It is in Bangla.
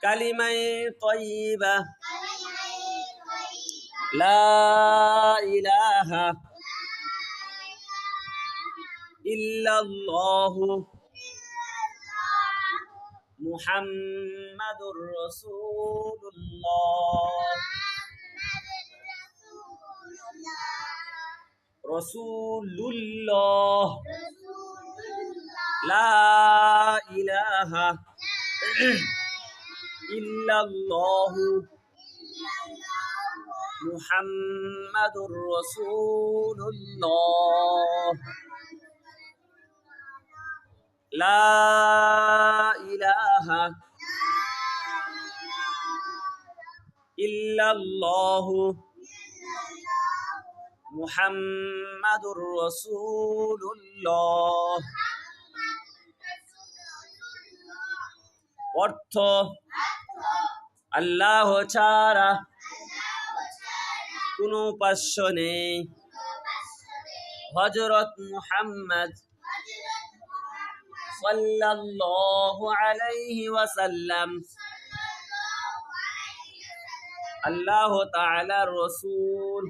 কালিমায়ে তয়্যিবা লা ইলাহা ইল্লাল্লাহু মুহাম্মাদুর রাসূলুল্লাহ রাসূলুল্লাহ লা ইলাহা ইল্লাল্লাহু মুহাম্মাদুর রাসূলুল্লাহ লা ইলাহা ইল্লাল্লাহু মুহাম্মাদুর রাসূলুল্লাহ। অর্থ আল্লাহ ছাড়া কোনো উপাস্য নেই, হযরত মুহাম্মদ সাল্লাল্লাহু আলাইহি ওয়াসাল্লাম আল্লাহ তাআলার রাসূল।